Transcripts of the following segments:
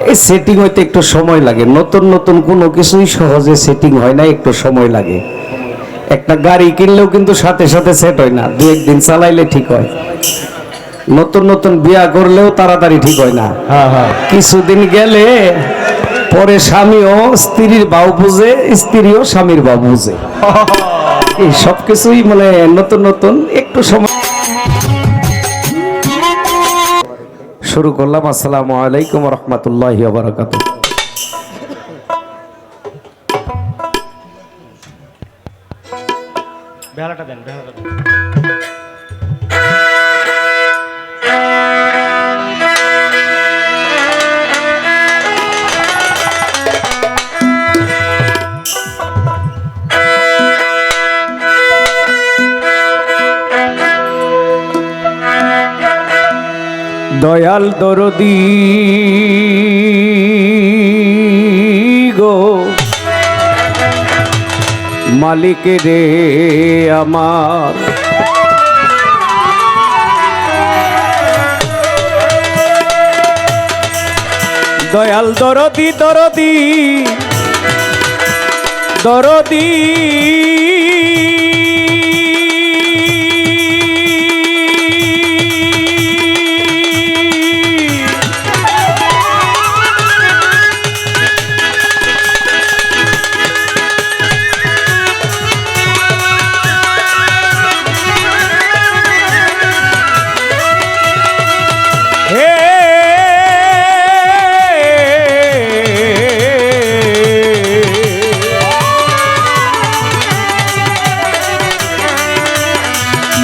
এই সেটিং হইতে একটু সময় লাগে। নতুন নতুন কোনো কিছুই সহজে সেটিং হয় না, একটু সময় লাগে। একটা গাড়ি কিনলেও কিন্তু সাথে সাথে সেট হয় না, দু একদিন চালাইলে ঠিক হয়। নতুন নতুন বিয়া করলেও তাড়াতাড়ি ঠিক হয় না, কিছুদিন গেলে পরে স্বামীও স্ত্রীর বাউ বুঝে, স্ত্রীও স্বামীর বাউ বুঝে। এই সবকিছুই মানে নতুন নতুন একটু সময়। শুরু করলাম। আসসালামু আলাইকুম ওয়া রাহমাতুল্লাহি ওয়া বারাকাতুহু। বেহালাটা দেন, বেহালাটা দেন। দয়াল দরদি গো মালিক রে আমার, দয়াল দরদি দরদি দরদি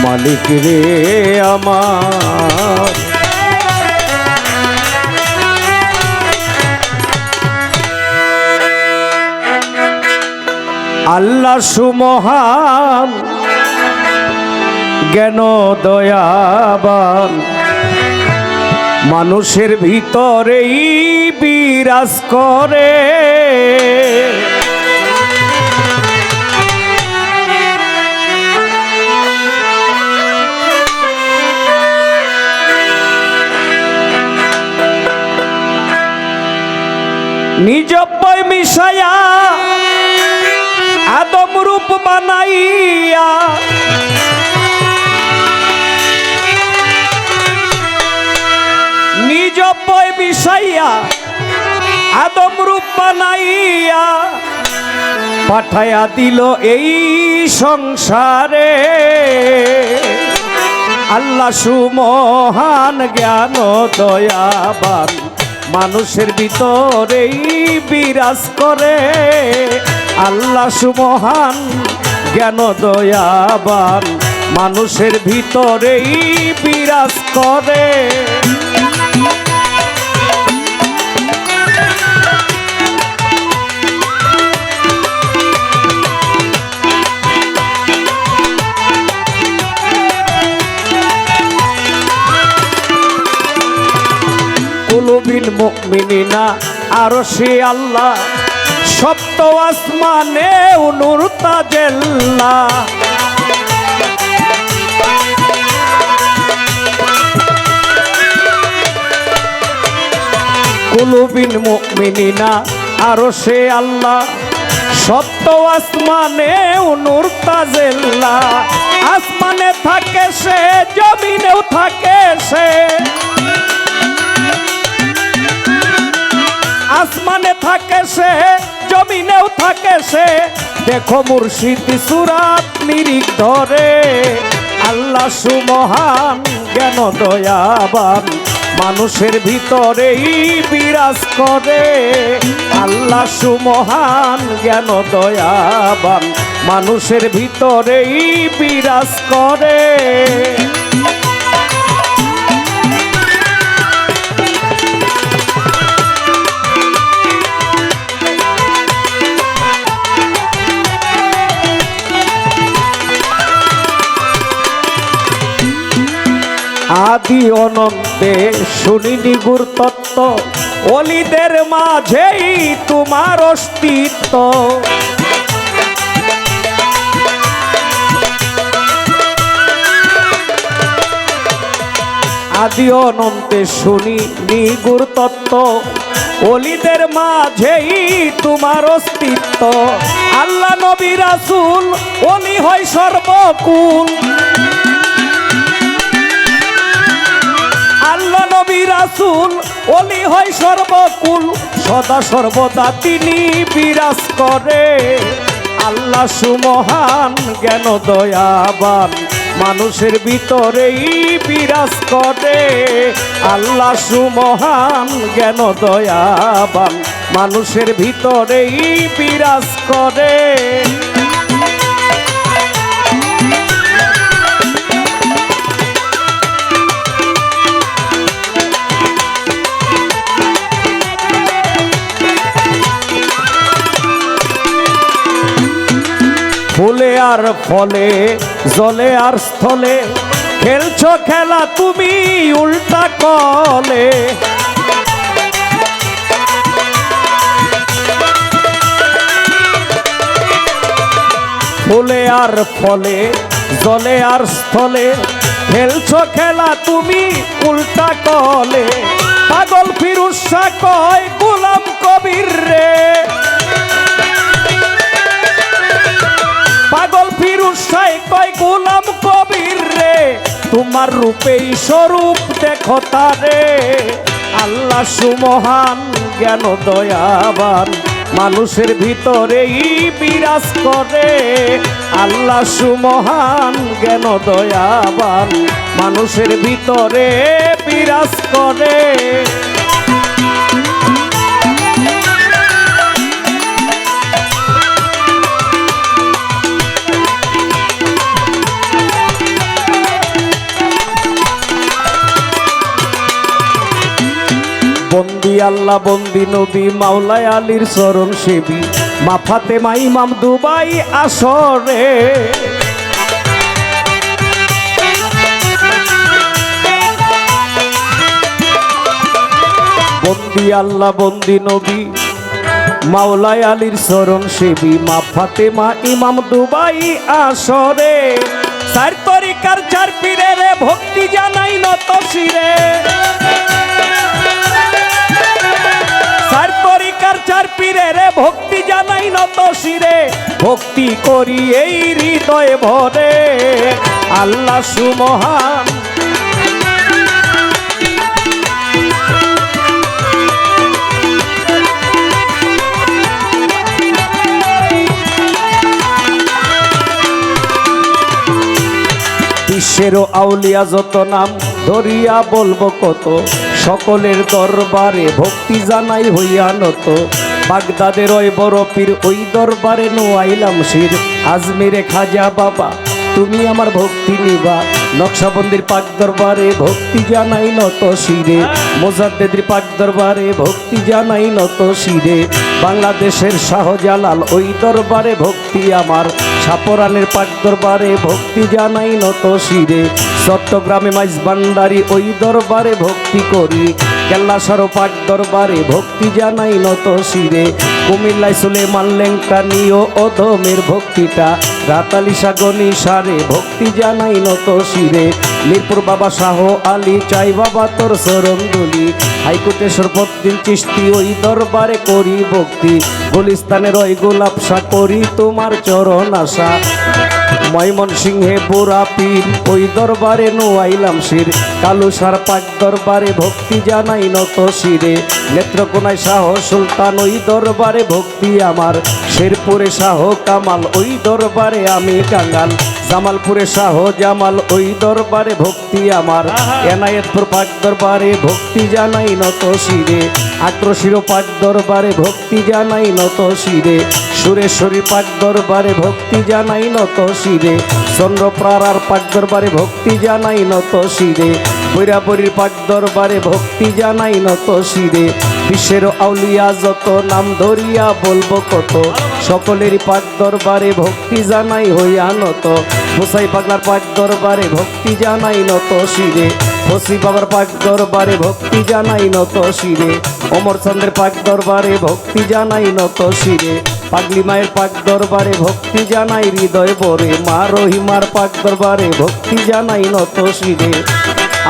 মালিক রে আমার, আল্লাহ সুমহান জ্ঞান দয়াবান, মানুষের ভিতরেই বিরাজ করে। নিজ পয় মিশায়া আদম রূপ বানাইয়া, নিজ পয় মিশাইয়া আদম রূপ বানাইয়া পাঠায়া দিল এই সংসারে। আল্লাহ সুমহান জ্ঞান দয়াবান, মানুষের ভিতরেই বিরাজ করে। আল্লাহ সুমহান জ্ঞান দয়াবান, মানুষের ভিতরেই বিরাজ করে। কুলুবিল মুমিনিনা আরশে আল্লাহ, সপ্ত আসমানে নূর তাজাল্লাহ। কুলুবিল মুমিনিনা আরশে আল্লাহ, সপ্ত আসমানে নূর তাজাল্লাহ। আসমানে থাকে সে, জমিনেও থাকে সে, আসমানে থাকে সে, জমিনেও থাকে সে। দেখো মুর্শিদ সুরাত নিরিখ ধরে। আল্লাহ সুমহান জ্ঞান দয়াবান, মানুষের ভিতরেই বিরাজ করে। আল্লাহ সুমহান জ্ঞান দয়াবান, মানুষের ভিতরেই বিরাজ করে। আদি অনন্তে শুনিনি গুর তত্ত্ব, অলিদের মাঝেই তোমার অস্তিত্ব। আদি অনন্তে শুনিনি গুর তত্ত্ব, ওলিদের মাঝেই তোমার অস্তিত্ব। আল্লাহ নবী রাসূল ওলি হয় সর্বকুল। আল্লাহ নবী রাসূল ওলি হয় সর্বকুল, সদা সর্বদা তিনি বিরাজ করে। আল্লাহ সুমহান জ্ঞান দয়াবান মানুষের ভিতরেই বিরাজ করে। আল্লাহ সুমহান জ্ঞান দয়াবান মানুষের ভিতরেই বিরাজ করে। ফুলে আর ফলে জলে আর স্থলে খেলছো খেলা তুমি উল্টা কলে। ফুলে আর ফলে জলে আর স্থলে খেলছো খেলা তুমি উল্টা কলে। পাগল ফিরোজ শাহ কয় গোলাম কবির রে, পাগল ফিরোজ শাহ কয় গোলাম কবির রে, তোমার রূপেই স্বরূপ দেখো তারে। আল্লাহ সুমহান জ্ঞান দয়াবান মানুষের ভিতরেই বিরাজ করে। আল্লাহ সুমহান জ্ঞান দয়াবান মানুষের ভিতরে বিরাজ করে। বন্দি আল্লাহ বন্দি নবী মাওলায় আলীর চরণ সেবী, মা ফাতেমা ইমাম দুবাই আসরে। বন্দি আল্লাহ বন্দি নবী মাওলায় আলীর চরণ সেবী, মা ফাতেমা ইমাম দুবাই আসরে। চার তরিকার চার পীরের ভক্তি জানাই নত শিরে। চার তরিকার চার পীরের ভক্তি জানাই নত শিরে, ভক্তি করি এই হৃদয় ভরে। আল্লাহ সুমহান বিশ্বেরও আউলিয়া যত নাম ধরিয়া বলবো কত, সকলের দরবারে ভক্তি জানাই হইয়া নত। বাগদাদের ওই বড় পীর ওই দরবারে নোয়াইলাম শির, আজমিরে খাজা বাবা তুমি আমার ভক্তি নিবা। নকশাবন্দির পাক দরবারে ভক্তি জানাই নত শিরে, মোজাদ্দেদের পাক দরবারে ভক্তি জানাই নত শিরে। বাংলাদেশের শাহজালাল ওই দরবারে ভক্তি আমার, সাপরানের পাক দরবারে ভক্তি জানাই নত শিরে। চট্টগ্রামে মাইজ ভান্ডারি ওই দরবারে ভক্তি করি, কেল্লাসরো পাক দরবারে ভক্তি জানাই নত শিরে। কুমিল্লায় সুলেমান লেংটা নিও অধমের ভক্তিটা, রাতালি সাগনি সারে ভক্তি জানাই নত শিরে। মিরপুর বাবা শাহ আলী চাই বাবা তোর চরণ দুলি, হাইকোর্টে সরফুদ্দিন চিশতি ওই দরবারে করি ভক্তি। গুলিস্তানের ওই গোলাপ শাহ করি তোমার চরণ আশা। ময়মনসিংহে বুড়া পীর ওই দরবারে নোয়াইলাম শির, কালুসার পাক দরবারে ভক্তি জানাই নত শিরে। নেত্রকোনায় শাহ সুলতান ওই দরবারে ভক্তি আমার, শেরপুরে শাহ কামাল ওই দরবারে আমি কাঙ্গাল। জামালপুরে শাহ জামাল ওই দরবারে ভক্তি আমার, এনায়েতপুর পাক দরবারে ভক্তি জানাই নত শিরে। আক্রোশিরো পাক দরবারে ভক্তি জানাই নত শিরে। সুরেশ্বরী পাক দরবারে ভক্তি জানাই নত শিরে। চন্দ্রপ্রারার পাক দরবারে ভক্তি জানাই নত শিরে। বৈরাবরীর পাক দরবারে ভক্তি জানাই নত শিরে। বিশ্বের আউলিয়া যত নাম ধরিয়া বলবো কত, সকলেরই পাক দরবারে ভক্তি জানাই হইয়া নত। মুসাই পাগলার পাক দরবারে ভক্তি জানাই নত শিরে। ফসি বাবার পাক দরবারে ভক্তি জানাই নত শিরে। অমর চন্দ্রের পাক দরবারে ভক্তি জানাই নত শিরে। পাগলি মায়ের পাক দরবারে ভক্তি জানাই হৃদয় ভরে, মা রহিমার পাক দরবারে ভক্তি জানাই নত শিরে।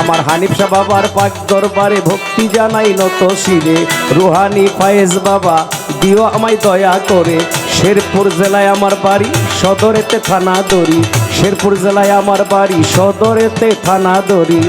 আমার হানিফ শাহ বাবার পাক দরবারে ভক্তি জানাই নত শিরে। রুহানি ফায়েজ বাবা দিও আমায় দয়া করে। শেরপুর জেলায় আমার বাড়ি, সদরেতে থানা দড়ি। শেরপুর জেলায় আমার বাড়ি, সদরেতে থানা দড়ি।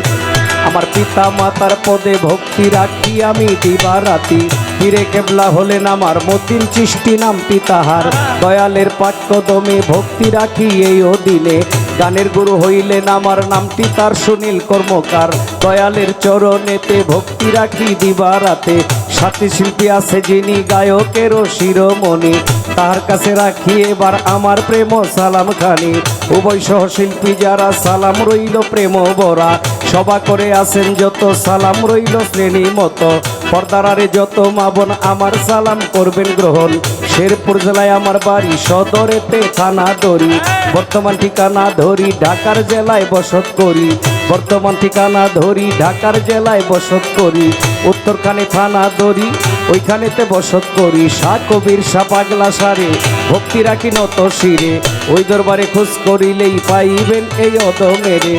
আমার পিতা মাতার পদে ভক্তি রাখি আমি দিবারাতি। পীরে কেবলা হলেন আমার মতিন চিশতি নামটি তাহার। দয়ালের পাক কদমে ভক্তি রাখি এই অদিনে। গানের গুরু হইলেন আমার নামটি তার সুনীল কর্মকার। দয়ালের চরণেতে ভক্তি রাখি দিবারাতে। সাথী শিল্পী আছে যিনি গায়কেরও শিরোমণি। তার কাছে রাখি এবার আমার প্রেম সালাম খানি। উভয় সহশিল্পী যারা সালাম রইল প্রেম ভরা। সভা করে আছেন যত সালাম রইল শ্রেণী মতো। পর্দারারে যত মা বোন আমার সালাম করবেন গ্রহণ। শেরপুর জেলায় আমার বাড়ি, সদরেতে থানা দড়ি। বর্তমান ঠিকানা ধরি ঢাকার জেলায় বসত করি। বর্তমান ঠিকানা ধরি ঢাকার জেলায় বসত করি। উত্তরখানে থানা দড়ি, ওইখানেতে বসত করি। শাহ কবির শাহ পাগলা সারে ভক্তি রাখি নত শিরে। ওই দরবারে খোঁজ করিলেই পাইবেন এই অদমেরে।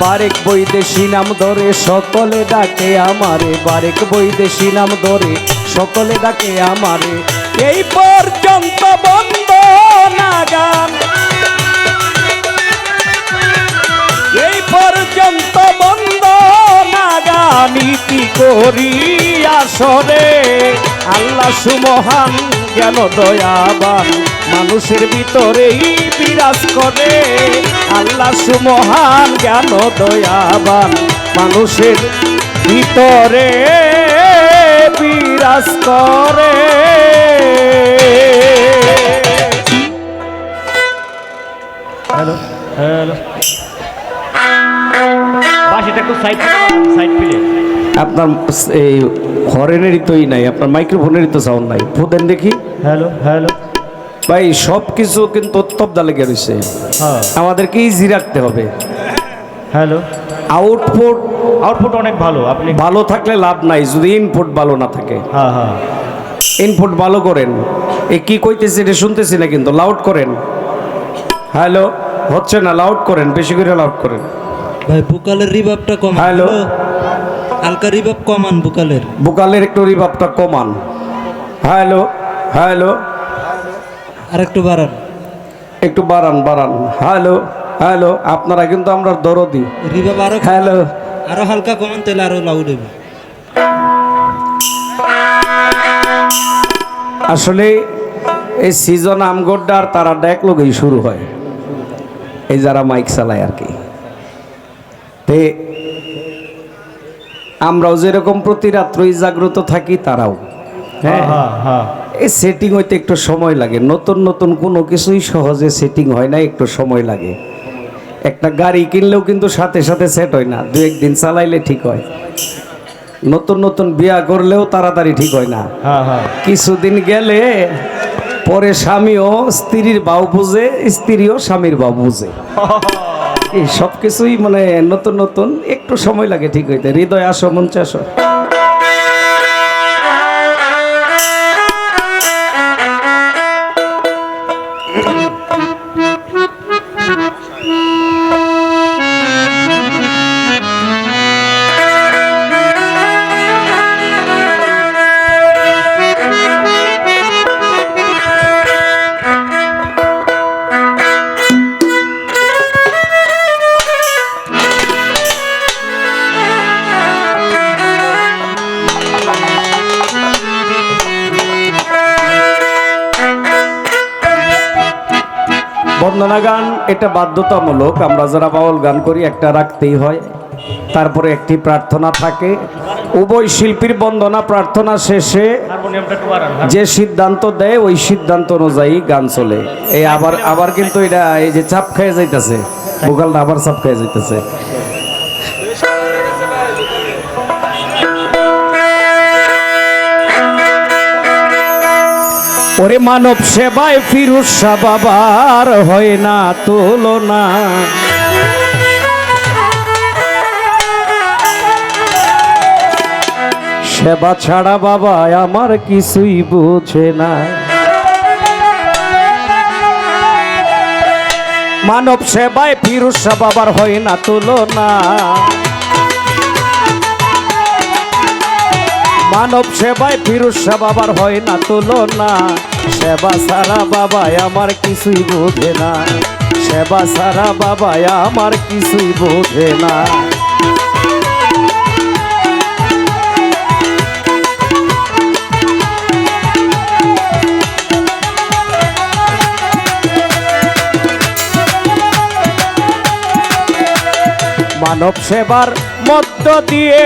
বারেক বৈদেশি নাম ধরে সকলে ডাকে আমারে। বারেক বৈদেশি নাম ধরে সকলে ডাকে আমারে। এই পর্যন্ত বন্ধ না গান, এই পর্যন্ত বন্ধ না গান। ইতি করি আসরে আল্লাহ সুমহান জ্ঞান দয়াবান মানুষের ভিতরেই বিরাজ করে। আল্লাহ সুমহান জ্ঞান দয়াবান মানুষের ভিতরে বিরাজ করে। হ্যালো হ্যালো, বাসিটা একটু সাইড প্লে। আপনার এই হরেনেরই তোই নাই, আপনার মাইক্রোফোনেরই তো সাউন্ড নাই। ফুদেন দেখি। হ্যালো হ্যালো ভাই সব কিছু কিন্তু তবদা লেগে রয়েছে, হ্যাঁ আমাদেরকে ইজি রাখতে হবে। হ্যালো, আউটপুট আউটপুট অনেক ভালো। আপনি ভালো থাকলে লাভ নাই যদি ইনপুট ভালো না থাকে। হ্যাঁ হ্যাঁ, ইনপুট ভালো করেন। এ কি কইতেছি এটা শুনতেছি না, কিন্তু লাউড করেন। হ্যালো হচ্ছে না, লাউড করেন, বেশি করে লাউড করেন। ভাই বুকালের রিভাবটা কমান। হ্যালো, হালকা রিভাব কমান বুকালের। বুকালের একটু রিভাবটা কমান। হ্যালো হ্যালো, আর একটু বাড়ান। একটু বাড়ান বাড়ান। হ্যালো হ্যালো, আপনারা কিন্তু আমরা দরদি। রিভাব আরো হ্যালো, আরো হালকা কমান, তাহলে আরো লাউড হবে। আসলে এই সিজন আমগড্ডার তারা ডেক লগেই শুরু হয়, এই যারা মাইক চালায় আর কি। তে আমরাও যেরকম প্রতি রাত্রই জাগ্রত থাকি তারাও। হ্যাঁ হ্যাঁ হ্যাঁ, এই সেটিং হইতে একটু সময় লাগে। নতুন নতুন কোনো কিছুই সহজে সেটিং হয় না, একটু সময় লাগে। একটা গাড়ি কিনলেও কিন্তু সাথে সাথে সেট হয় না, দু একদিন চালাইলে ঠিক হয়। নতুন নতুন বিয়া করলেও তাড়াতাড়ি ঠিক হয় না, হ্যাঁ হ্যাঁ, কিছুদিন গেলে পরে স্বামীও স্ত্রীর বাউ বুঝে, স্ত্রীও স্বামীর বাউ বুঝে। এই সব কিছুই মানে নতুন নতুন একটু সময় লাগে ঠিক হইতে। হৃদয় আসো, মঞ্চে আসো। বন্দনা গান এটা বাধ্যতামূলক, আমরা যারা বাউল গান করি একটা রাখতেই হয়। তারপরে একটি প্রার্থনা থাকে। উভয় শিল্পীর বন্দনা প্রার্থনা শেষে হারমোনিয়ামটা একটু বাড়ান। যে সিদ্ধান্ত দেয় ওই সিদ্ধান্ত অনুযায়ী গান চলে। এই আবার আবার কিন্তু এটা এই যে চাপ খেয়ে যাইতেছে, ভোকালটা আবার চাপ খেয়ে যাইতেছে। ওরে মানব সেবায় ফিরোজ শাহ বাবার হয় না তুলনা। সেবা ছাড়া বাবা আমার কিছুই বুঝে না। মানব সেবায় ফিরোজ শাহ বাবার হয় না তুলনা। মানব সেবায় ফিরোজ শাহ বাবার হয় না তুলনা, সেবা সারা বাবাই আমার কিছুই বোঝে না, সেবা সারা বাবাই আমার কিছুই বোঝে না। মানব সেবার মধ্য দিয়ে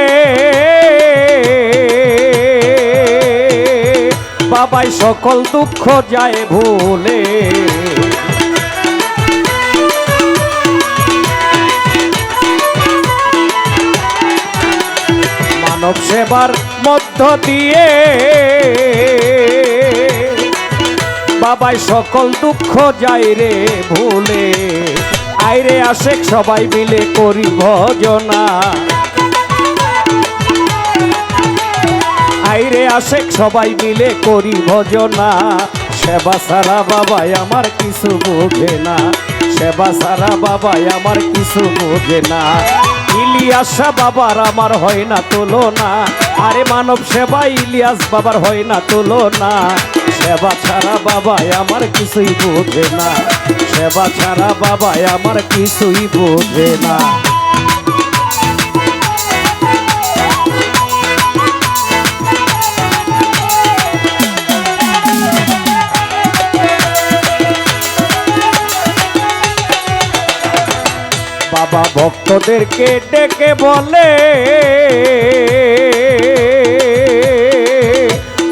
বাবাই সকল দুঃখ যায় ভুলে, মানব সেবার মধ্য দিয়ে বাবাই সকল দুঃখ যায় রে ভুলে। আইরে আশেক সবাই মিলে করি ভজনা, আইরে আশেক সবাই মিলে করি ভজনা, সেবা সারা বাবাই আমার কিছু বোঝে না, সেবা সারা বাবাই আমার কিছু বোঝে না। ইলিয়াস বাবার আমার হয় না তুলনা, আরে মানব সেবা ইলিয়াস বাবার হয় না তুলনা, সেবা ছাড়া বাবাই আমার কিছুই বোঝে না, সেবা ছাড়া বাবাই আমার কিছুই বোঝে না। বাবা ভক্তদেরকে ডেকে বলে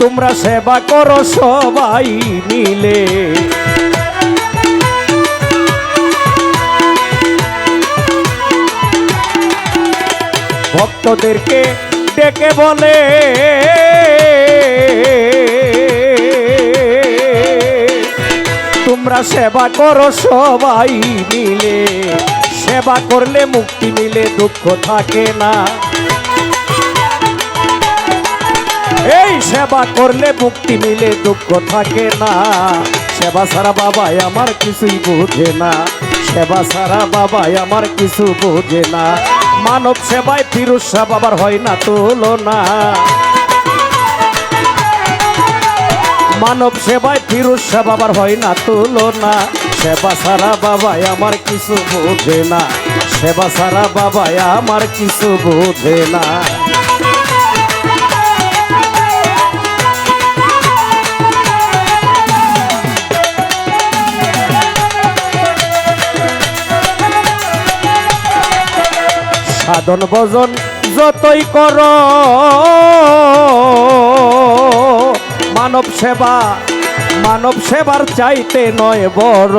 তোমরা সেবা করো সবাই মিলে, ভক্তদেরকে ডেকে বলে তোমরা সেবা করো সবাই মিলে, সেবা করলে মুক্তি মিলে দুঃখ থাকে না, এই সেবা করলে মুক্তি মিলে দুঃখ থাকে না, সেবা ছাড়া বাবাই আমার কিছুই বোঝে না, সেবা ছাড়া বাবাই আমার কিছু বোঝে না। মানব সেবায় ফিরোজ শাহ বাবার হয় না তুলনা, মানব সেবায় ফিরোজ শাহ বাবার হয় না তুলনা, সেবা ছাড়া বাবাই আমার কিছু বোঝে না, সেবা ছাড়া বাবাই আমার কিছু বোঝে না। সাধন ভজন যতই কর মানব সেবা, মানব সেবার চাইতে নয় বড়,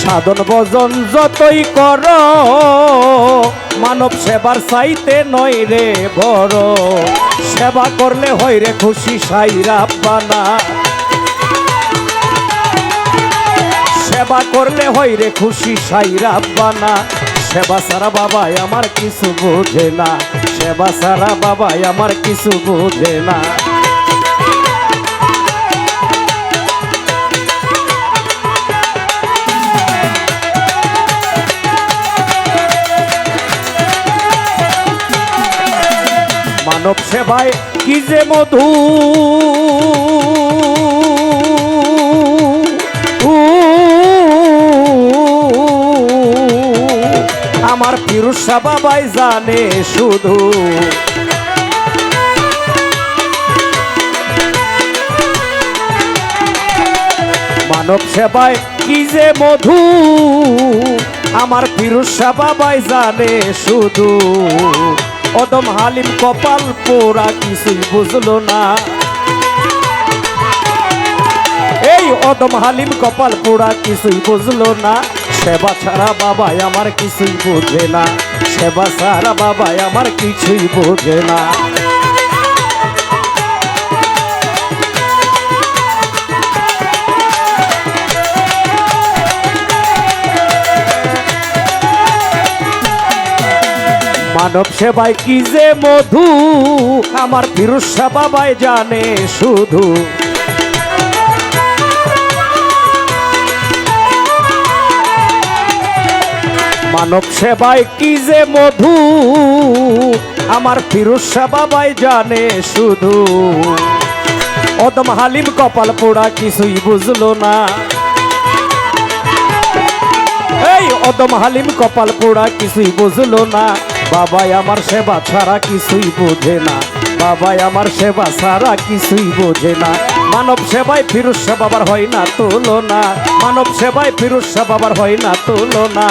সাধন ভজন যতই কর মানব সেবার চাইতে নয় রে বড়, সেবা করলে হয় রে খুশি সাই রাব্বানা, সেবা করলে হয় রে খুশি সাই রাব্বানা, সেবা সারা বাবাই আমার কিছু বোঝে না, সেবা সারা বাবাই আমার কিছু বোঝে না। মানব সেবায় কি যে মধু, আমার ফিরোজ শাহ বাবাই জানে শুধু, মানব সেবায় কি যে মধু, আমার ফিরোজ শাহ বাবাই জানে শুধু, অদম হালিম কপাল পোড়া কিছুই বুঝলো না, এই অদম হালিম কপাল পোড়া কিছুই বুঝলো না, সেবা ছাড়া বাবাই আমার কিছুই বোঝে না, সেবা ছাড়া বাবাই আমার কিছুই বোঝে না। মানব সেবায় কি যে মধু, আমার ফিরোজ শাহ বাবাই জানে শুধু, মানব সেবায় কি যে মধু আমার ফিরোজ শাহ বাবাই জানে শুধু অদম হালিম কপাল পোড়া কিছুই বুঝলো না এই অদম হালিম কপাল পোড়া কিছুই বুঝলো না বাবাই আমার সেবা ছাড়া কিছুই বোঝে না বাবাই আমার সেবা ছাড়া কিছুই বোঝে না মানব সেবায় ফিরোজ শাহ বাবার হয় না তুলনা মানব সেবায় ফিরোজ শাহ বাবার হয় না তুলনা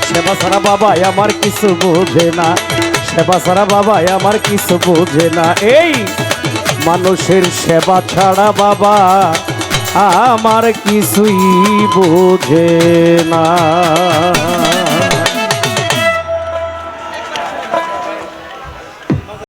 সেবা ছাড়া বাবাই আমার কিছু বোঝে না সেবা ছাড়া বাবাই আমার কিছু বোঝে না এই মানুষের সেবা ছাড়া বাবা আমার কিছুই বোঝে না।